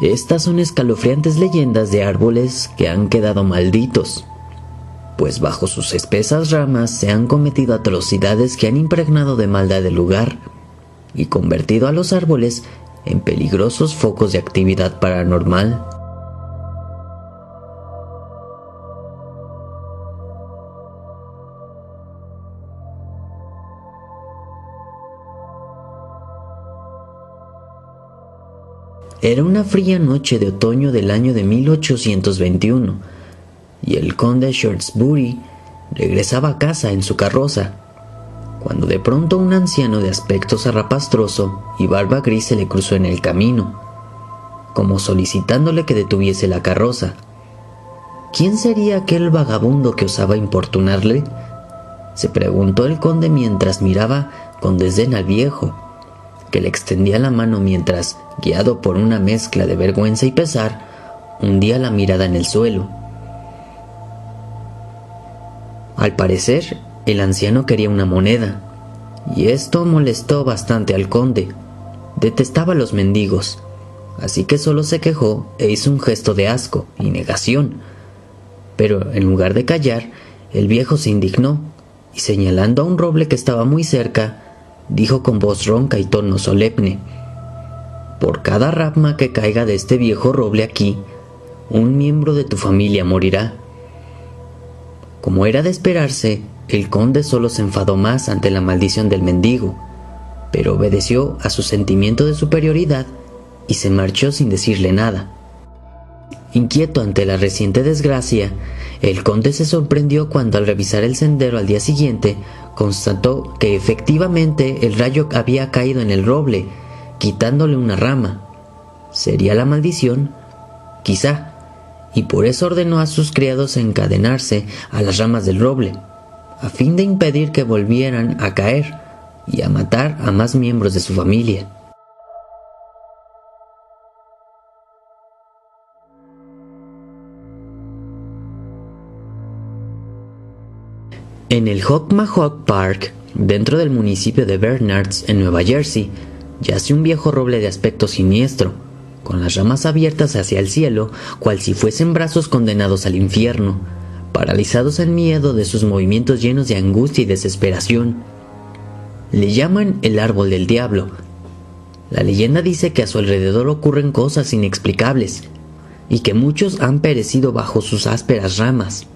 Estas son escalofriantes leyendas de árboles que han quedado malditos, pues bajo sus espesas ramas se han cometido atrocidades que han impregnado de maldad el lugar y convertido a los árboles en peligrosos focos de actividad paranormal. Era una fría noche de otoño del año de 1821, y el conde Shrewsbury regresaba a casa en su carroza, cuando de pronto un anciano de aspecto zarrapastroso y barba gris se le cruzó en el camino, como solicitándole que detuviese la carroza. ¿Quién sería aquel vagabundo que osaba importunarle?, se preguntó el conde mientras miraba con desdén al viejo, que le extendía la mano mientras, guiado por una mezcla de vergüenza y pesar, hundía la mirada en el suelo. Al parecer, el anciano quería una moneda, y esto molestó bastante al conde. Detestaba a los mendigos, así que solo se quejó e hizo un gesto de asco y negación. Pero en lugar de callar, el viejo se indignó, y señalando a un roble que estaba muy cerca, dijo con voz ronca y tono solemne: «Por cada rama que caiga de este viejo roble aquí, un miembro de tu familia morirá». Como era de esperarse, el conde solo se enfadó más ante la maldición del mendigo, pero obedeció a su sentimiento de superioridad y se marchó sin decirle nada. Inquieto ante la reciente desgracia, el conde se sorprendió cuando al revisar el sendero al día siguiente constató que efectivamente el rayo había caído en el roble, quitándole una rama. ¿Sería la maldición? Quizá, y por eso ordenó a sus criados encadenarse a las ramas del roble, a fin de impedir que volvieran a caer y a matar a más miembros de su familia. En el Hockham Park, dentro del municipio de Bernards, en Nueva Jersey, yace un viejo roble de aspecto siniestro, con las ramas abiertas hacia el cielo, cual si fuesen brazos condenados al infierno, paralizados en miedo de sus movimientos llenos de angustia y desesperación. Le llaman el árbol del diablo. La leyenda dice que a su alrededor ocurren cosas inexplicables, y que muchos han perecido bajo sus ásperas ramas.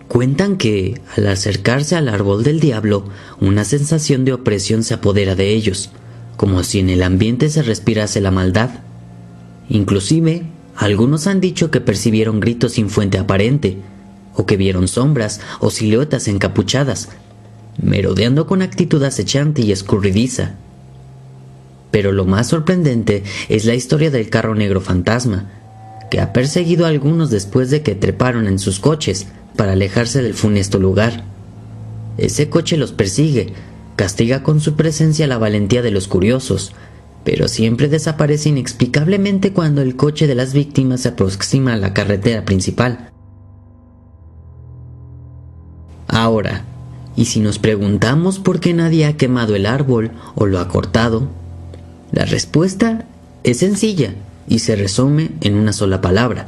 Cuentan que, al acercarse al árbol del diablo, una sensación de opresión se apodera de ellos, como si en el ambiente se respirase la maldad. Inclusive, algunos han dicho que percibieron gritos sin fuente aparente, o que vieron sombras o siluetas encapuchadas, merodeando con actitud acechante y escurridiza. Pero lo más sorprendente es la historia del carro negro fantasma, que ha perseguido a algunos después de que treparon en sus coches para alejarse del funesto lugar. Ese coche los persigue, castiga con su presencia la valentía de los curiosos, pero siempre desaparece inexplicablemente cuando el coche de las víctimas se aproxima a la carretera principal. Ahora, ¿y si nos preguntamos por qué nadie ha quemado el árbol o lo ha cortado? La respuesta es sencilla y se resume en una sola palabra: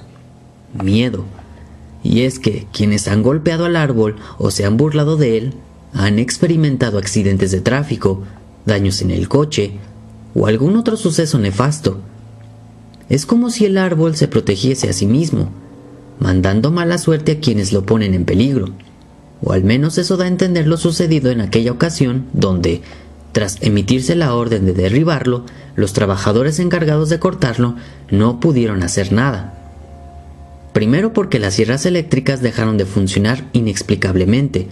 miedo. Y es que quienes han golpeado al árbol o se han burlado de él han experimentado accidentes de tráfico, daños en el coche o algún otro suceso nefasto. Es como si el árbol se protegiese a sí mismo, mandando mala suerte a quienes lo ponen en peligro, o al menos eso da a entender lo sucedido en aquella ocasión donde, tras emitirse la orden de derribarlo, los trabajadores encargados de cortarlo no pudieron hacer nada. Primero porque las sierras eléctricas dejaron de funcionar inexplicablemente.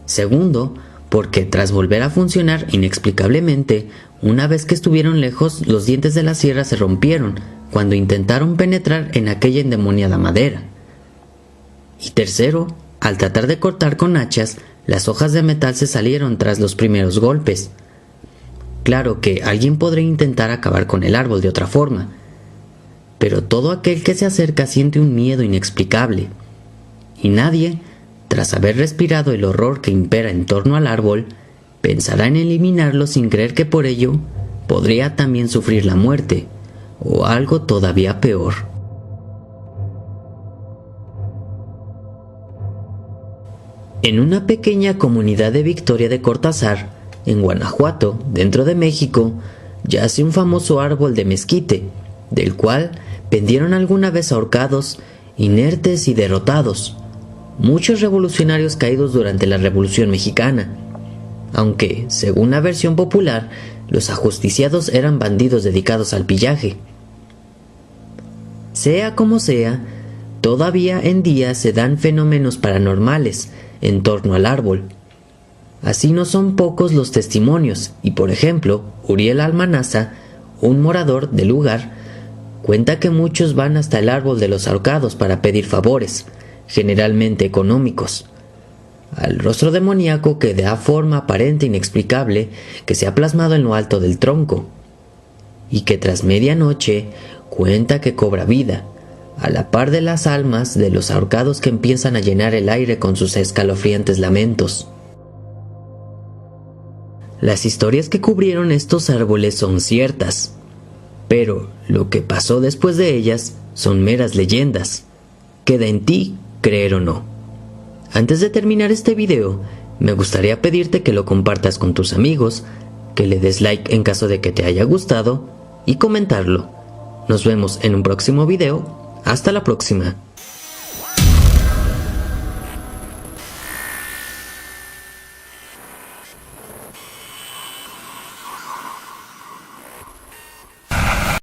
Segundo, porque tras volver a funcionar inexplicablemente, una vez que estuvieron lejos, los dientes de la sierra se rompieron cuando intentaron penetrar en aquella endemoniada madera. Y tercero, al tratar de cortar con hachas, las hojas de metal se salieron tras los primeros golpes. Claro que alguien podría intentar acabar con el árbol de otra forma, pero todo aquel que se acerca siente un miedo inexplicable, y nadie, tras haber respirado el horror que impera en torno al árbol, pensará en eliminarlo sin creer que por ello podría también sufrir la muerte, o algo todavía peor. En una pequeña comunidad de Victoria de Cortázar, en Guanajuato, dentro de México, yace un famoso árbol de mezquite, del cual pendieron alguna vez ahorcados, inertes y derrotados, muchos revolucionarios caídos durante la Revolución Mexicana, aunque, según la versión popular, los ajusticiados eran bandidos dedicados al pillaje. Sea como sea, todavía en día se dan fenómenos paranormales en torno al árbol. Así no son pocos los testimonios, y por ejemplo, Uriel Almanasa, un morador del lugar, cuenta que muchos van hasta el árbol de los ahorcados para pedir favores, generalmente económicos, al rostro demoníaco que da forma aparente inexplicable que se ha plasmado en lo alto del tronco, y que tras medianoche cuenta que cobra vida, a la par de las almas de los ahorcados que empiezan a llenar el aire con sus escalofriantes lamentos. Las historias que cubrieron estos árboles son ciertas, pero lo que pasó después de ellas son meras leyendas. Queda en ti creer o no. Antes de terminar este video, me gustaría pedirte que lo compartas con tus amigos, que le des like en caso de que te haya gustado y comentarlo. Nos vemos en un próximo video. Hasta la próxima.